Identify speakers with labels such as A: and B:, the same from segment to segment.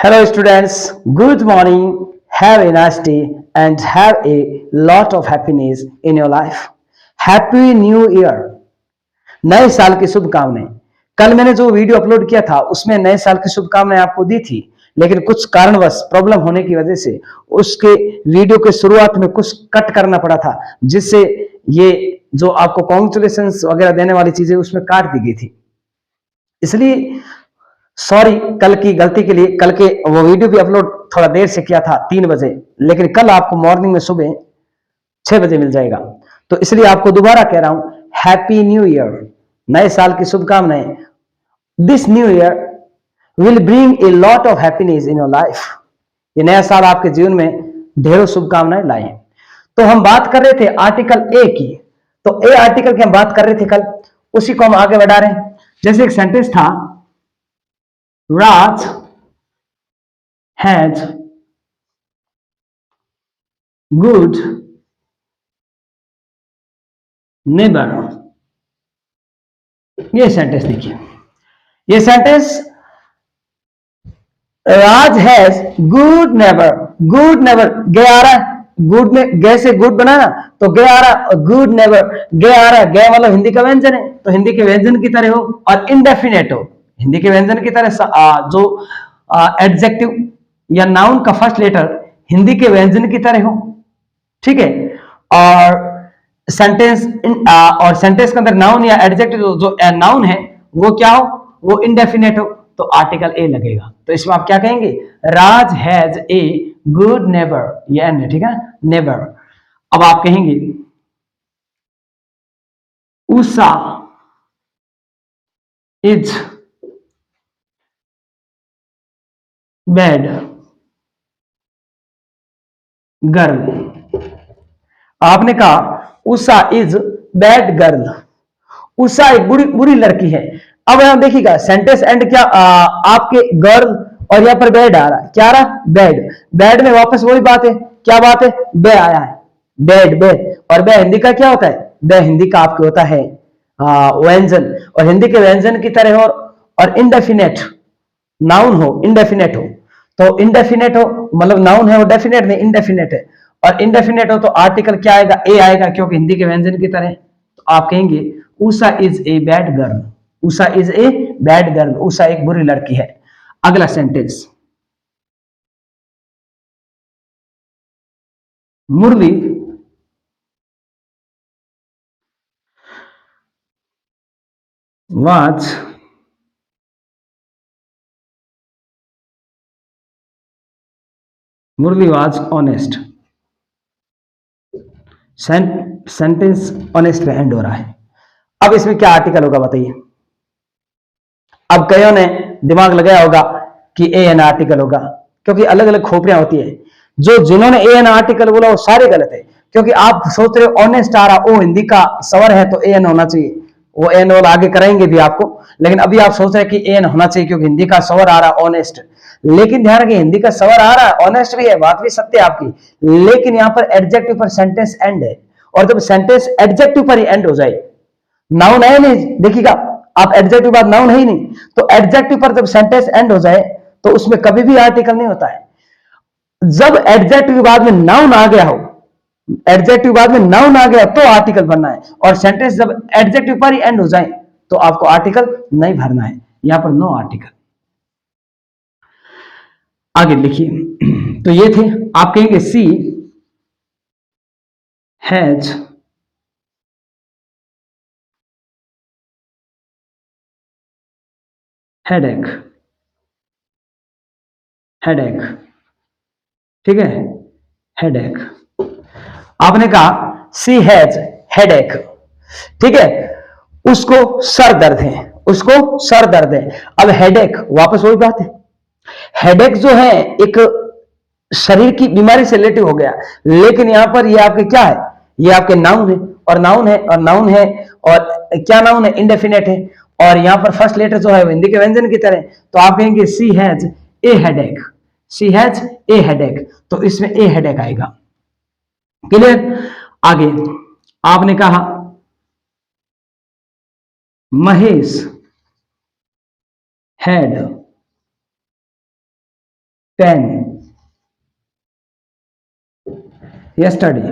A: Hello students, good morning, have a nice day and have a lot of happiness in your life. Happy New Year. नए साल की शुभकामनाएं। कल मैंने जो वीडियो अपलोड किया था उसमें नए साल की शुभकामनाएं आपको दी थी, लेकिन कुछ कारणवश प्रॉब्लम होने की वजह से उसके वीडियो के शुरुआत में कुछ कट करना पड़ा था, जिससे ये जो आपको कॉन्ग्रेचुलेशंस वगैरह देने वाली चीजें उसमें काट दी गई थी। इसलिए सॉरी कल की गलती के लिए। कल के वो वीडियो भी अपलोड थोड़ा देर से किया था 3 बजे, लेकिन कल आपको मॉर्निंग में सुबह 6 बजे मिल जाएगा। तो इसलिए आपको दोबारा कह रहा हूं, हैप्पी न्यू ईयर, नए साल की शुभकामनाएं। This new year will bring a lot of happiness in your life. ये नया साल आपके जीवन में ढेरों शुभकामनाएं लाए। तो हम बात कर रहे थे आर्टिकल ए की। तो ए आर्टिकल की हम बात कर रहे थे कल, उसी को हम आगे बढ़ा रहे हैं। जैसे एक सेंटेंस था, Raj has good neighbor। ये सेंटेंस देखिए, ये sentence Raj has good neighbour. Good neighbour गे आ रहा है, गुड में गे से गुड बना ना, तो गे आ रहा, गुड नेबर गे आ रहा। गे मतलब हिंदी का व्यंजन है, तो हिंदी के व्यंजन की तरह हो, और इंडेफिनेट हो, हिंदी के व्यंजन की तरह। जो एडजेक्टिव या नाउन का फर्स्ट लेटर हिंदी के व्यंजन की तरह हो, ठीक है। और सेंटेंस और सेंटेंस के अंदर नाउन या एडजेक्टिव जो नाउन है वो क्या हो, वो इंडेफिनेट हो, तो आर्टिकल ए लगेगा। तो इसमें आप क्या कहेंगे, राज हैज ए गुड नेबर, ये एन है, ठीक है, नेबर। अब आप कहेंगे उषा इज बैड गर्ल। आपने कहा Usha is bad girl, Usha एक बुरी बुरी लड़की है। अब यहां देखिएगा सेंटेंस एंड क्या, आपके गर्ल और यहां पर बैड आ रहा है, क्या आ रहा, बैड। बैड में वापस वही बात है, क्या बात है, बे आया है, बैड बे। और बे हिंदी का क्या होता है, बे हिंदी का आपके होता है व्यंजन, और हिंदी के व्यंजन की तरह हो, और इंडेफिनेट नाउन हो, इंडेफिनेट हो। तो इंडेफिनेट हो मतलब नाउन है वो डेफिनेट नहीं, इंडेफिनेट है। और इंडेफिनेट हो तो आर्टिकल क्या आएगा, ए आएगा, क्योंकि हिंदी के व्यंजन की तरह। तो आप कहेंगे Usha is a bad girl. Usha is a bad girl, Usha एक बुरी लड़की है। अगला sentence, Murali was Murali was honest. Sentence honest पे एंड हो रहा है। अब इसमें क्या आर्टिकल होगा बताइए। अब कईयों ने दिमाग लगाया होगा कि ए एन आर्टिकल होगा, क्योंकि अलग अलग खोपड़ियां होती है। जो जिन्होंने ए एन आर्टिकल बोला वो सारे गलत है, क्योंकि आप सोच रहे हो ऑनेस्ट आ रहा, ओ हिंदी का स्वर है तो ए एन होना चाहिए। वो एन और आगे कराएंगे भी आपको, लेकिन अभी आप सोच रहे हैं कि ए एन होना चाहिए क्योंकि हिंदी का स्वर आ रहा ऑनेस्ट। लेकिन ध्यान रखिए, हिंदी का स्वर आ रहा है, ऑनेस्ट भी है, बात भी सत्य है आपकी, लेकिन यहां पर एडजेक्टिव पर सेंटेंस एंड है। और जब सेंटेंस एडजेक्टिव पर ही एंड हो जाए, नाउन है नहीं, देखिएगा आप, एडजेक्टिव बाद नाउन है ही नहीं, तो एडजेक्टिव पर जब सेंटेंस एंड हो जाए तो उसमें कभी भी आर्टिकल नहीं होता है। जब एडजेक्टिव बाद में नाउन आ गया हो, एडजेक्टिव बाद में नाउन आ गया तो आर्टिकल भरना है, और सेंटेंस जब एडजेक्टिव पर ही एंड हो जाए तो आपको आर्टिकल नहीं भरना है, यहां पर नो आर्टिकल। आगे लिखिए। तो ये थे, आप कहेंगे सी हैज हेडेक। हेडेक, ठीक है, हेडेक। आपने कहा सी हैज हेडेक, ठीक है, उसको सर दर्द है, उसको सर दर्द है। अब हेडेक वापस वही बात है, हेडेक जो है एक शरीर की बीमारी से रिलेटिव हो गया, लेकिन यहां पर ये आपके क्या है, ये आपके नाउन है, और नाउन है, और नाउन है, और क्या नाउन है, इंडेफिनेट है। और यहां पर फर्स्ट लेटर जो है वो हिंदी के व्यंजन की तरह, तो आप कहेंगे she has a headache. She has a headache, तो इसमें ए हेडेक आएगा। क्लियर। आगे आपने कहा Mahesh had pain, yesterday,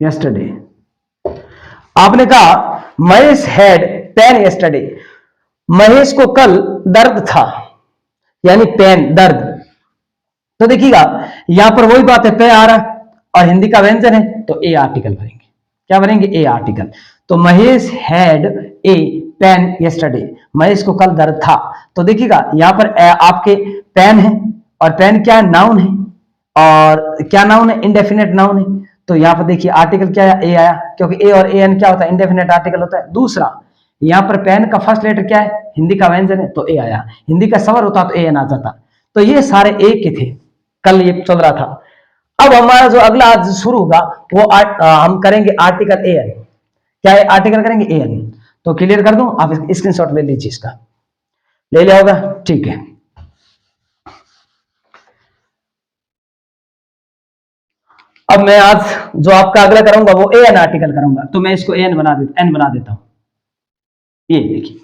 A: yesterday। आपने कहा Mahesh had pain yesterday, Mahesh को कल दर्द था, यानी पेन दर्द। तो देखिएगा यहां पर वही बात है, पे आ रहा और हिंदी का व्यंजन है तो ए आर्टिकल भरेंगे। क्या भरेंगे? A article. तो Mahesh had a pain yesterday, Mahesh को कल दर्द था। तो देखिएगा यहां पर आपके पेन है, और पेन क्या है? नाउन है, और क्या नाउन है? इंडेफिनेट नाउन है। तो यहां पर देखिए आर्टिकल क्या आया? ए आया, क्योंकि ए और ए एन क्या होता है? इंडेफिनेट आर्टिकल होता है। दूसरा यहां पर पेन का फर्स्ट लेटर क्या है? हिंदी का व्यंजन है तो ए आया, हिंदी का स्वर होता तो ए एन आ जाता। तो ये सारे ए के थे, कल ये चल रहा था। अब हमारा जो अगला आज शुरू होगा वो हम करेंगे आर्टिकल ए एन। क्या है? आर्टिकल करेंगे ए एन। तो क्लियर कर दूं, आप स्क्रीनशॉट ले लीजिए, इसका ले लिया होगा, ठीक है। अब मैं आज जो आपका अगला करूंगा वो ए एन आर्टिकल करूंगा, तो मैं इसको एन बना देता हूं। ये देखिए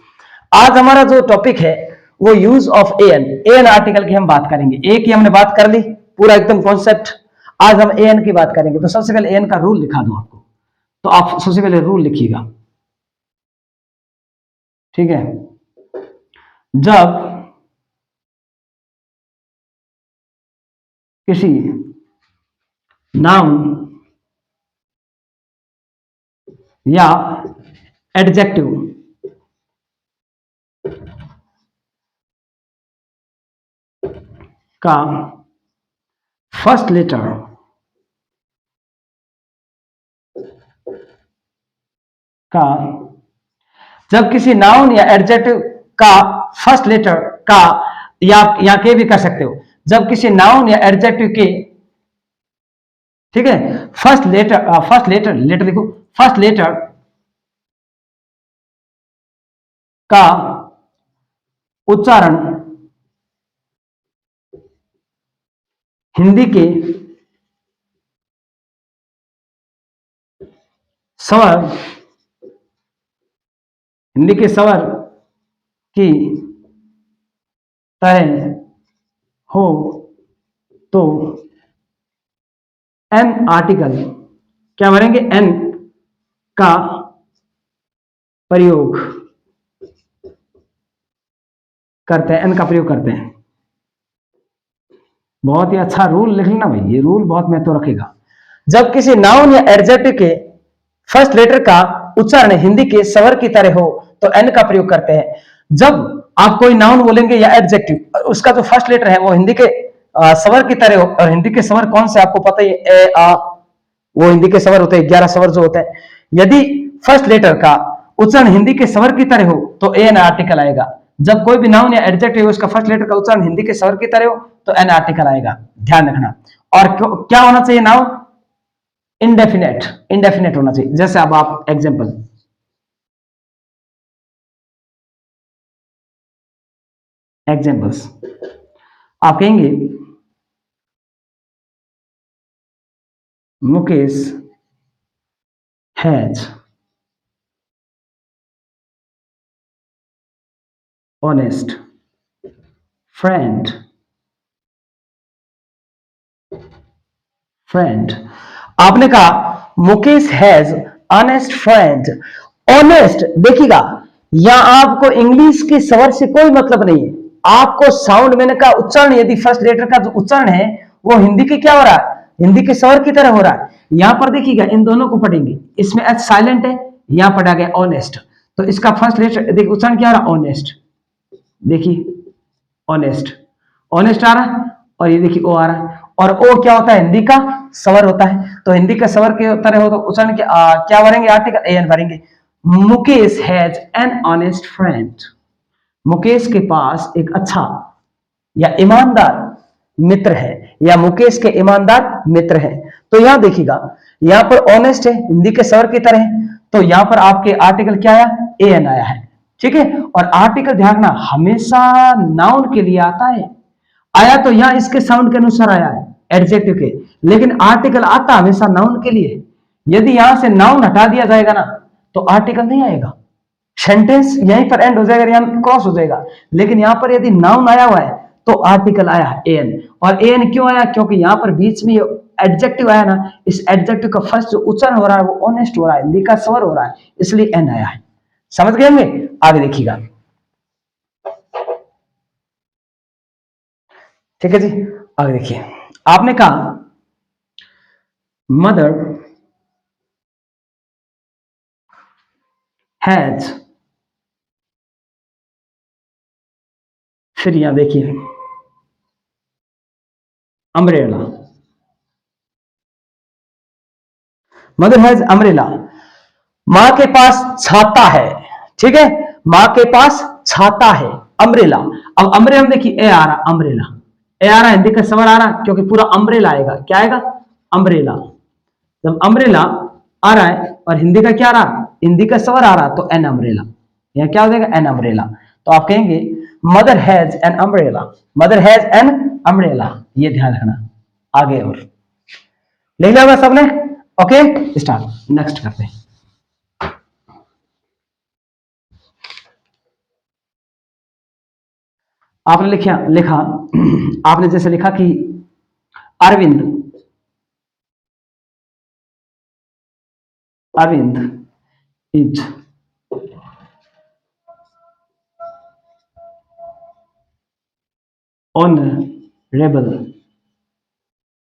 A: आज हमारा जो टॉपिक है वो use of A an article की हम बात करेंगे। ए की हमने बात कर ली, पूरा एकदम कॉन्सेप्ट। आज हम ए एन की बात करेंगे। तो सबसे पहले ए एन का रूल लिखा दूं आपको, तो आप सबसे पहले रूल लिखिएगा, ठीक है। जब किसी नाउन या एडजेक्टिव का फर्स्ट लेटर का जब किसी नाउन या एडजेक्टिव का फर्स्ट लेटर का, या के भी कर सकते हो, जब किसी नाउन या एडजेक्टिव के, ठीक है, फर्स्ट लेटर लिखो, फर्स्ट लेटर का उच्चारण हिंदी के स्वर की तरह हो तो एन आर्टिकल, क्या भरेंगे? एन का प्रयोग करते हैं, एन का प्रयोग करते हैं। बहुत ही अच्छा रूल लिख लेना भाई, ये रूल बहुत महत्व रखेगा। जब किसी नाउन या एडजेक्टिव के फर्स्ट लेटर का उच्चारण हिंदी के स्वर की तरह हो तो एन का प्रयोग करते हैं। जब आप कोई नाउन बोलेंगे या एडजेक्टिव, उसका जो फर्स्ट लेटर है वो हिंदी के स्वर की तरह हो, और हिंदी के स्वर कौन से आपको पता ही है, ए आ, वो हिंदी के स्वर होते हैं, 11 स्वर जो होते हैं। यदि फर्स्ट लेटर का उच्चारण हिंदी के स्वर की तरह हो तो एन आर्टिकल आएगा। जब कोई भी नाउन या एडजेक्टिव उसका फर्स्ट लेटर का उच्चारण हिंदी के स्वर की तरह हो तो एन आर्टिकल आएगा, ध्यान रखना। और क्या होना चाहिए? नाउन इंडेफिनेट होना चाहिए। जैसे अब आप एग्जांपल, एग्जांपल्स आप कहेंगे मुकेश हैज ऑनेस्ट फ्रेंड। आपने कहा Mukesh has honest friend. Honest, देखिएगा यहां आपको इंग्लिश के स्वर से कोई मतलब नहीं है, आपको साउंड, मैंने कहा उच्चारण, यदि फर्स्ट लेटर का जो उच्चारण है वो हिंदी के क्या हो रहा है? हिंदी के स्वर की तरह हो रहा है। यहां पर देखिएगा इन दोनों को पढ़ेंगे, इसमें एच साइलेंट है, यहां पढ़ा गया ऑनेस्ट, तो इसका फर्स्ट लेटर देखिए उच्चारण क्या आ रहा? ऑनेस्ट। देखिए ऑनेस्ट, ऑनेस्ट आ रहा है, और ये देखिए ओ आ रहा है, और ओ क्या होता है? हिंदी का स्वर होता है। तो हिंदी का स्वर के तरह हो तो उच्चारण क्या भरेंगे? आर्टिकल ए एन भरेंगे। Mukesh has an honest friend. Mukesh के पास एक अच्छा या ईमानदार मित्र है, या मुकेश के ईमानदार मित्र है। तो यहां देखिएगा यहां पर ऑनेस्ट है, हिंदी के स्वर की तरह, तो यहां पर आपके आर्टिकल क्या आया? ए एन आया है, ठीक है। और आर्टिकल ध्यान रखना हमेशा नाउन के लिए आता है, आया तो यहां इसके साउंड के अनुसार आया है एडजेक्टिव के, लेकिन आर्टिकल आता हमेशा नाउन के लिए। यदि यहां से नाउन हटा दिया जाएगा ना तो आर्टिकल नहीं आएगा, सेंटेंस यहीं पर एंड हो जाएगा, यहाँ क्रॉस हो जाएगा। लेकिन यहाँ पर यदि नाउन आया हुआ है तो आर्टिकल आया है एन। और एन क्यों आया? क्योंकि यहाँ पर बीच में एडजेक्टिव आया ना, इस एडजेक्टिव का फर्स्ट जो उच्चारण हो रहा है वो ऑनेस्ट हो रहा है, हिंदी का स्वर हो रहा है, इसलिए एन आया है। समझ गए होंगे? आगे देखिएगा। ठीक है जी, आगे देखिए। आपने कहा मदर हैज, फिर यहां देखिए अम्ब्रेला। मदर हैज अम्ब्रेला, मां के पास छाता है। ठीक है, मां के पास छाता है, अम्ब्रेला। अब अम्ब्रेला देखिए, ए आ रहा, अम्ब्रेला ए आ रहा, हिंदी का सवर आ रहा, क्योंकि पूरा अम्ब्रेला आएगा। क्या आएगा? अम्ब्रेला। जब अम्ब्रेला आ रहा है और हिंदी का क्या आ रहा, हिंदी का स्वर आ रहा, तो एन अम्ब्रेला। यह क्या हो जाएगा? An umbrella. तो आप कहेंगे mother has an umbrella, mother has an umbrella. ये ध्यान रखना। आगे और लिख लिया होगा सबने? ओके, स्टार्ट, नेक्स्ट करते हैं। आपने लिखा लिखा आपने जैसे लिखा कि अरविंद, अरविंद इज ऑनरेबल,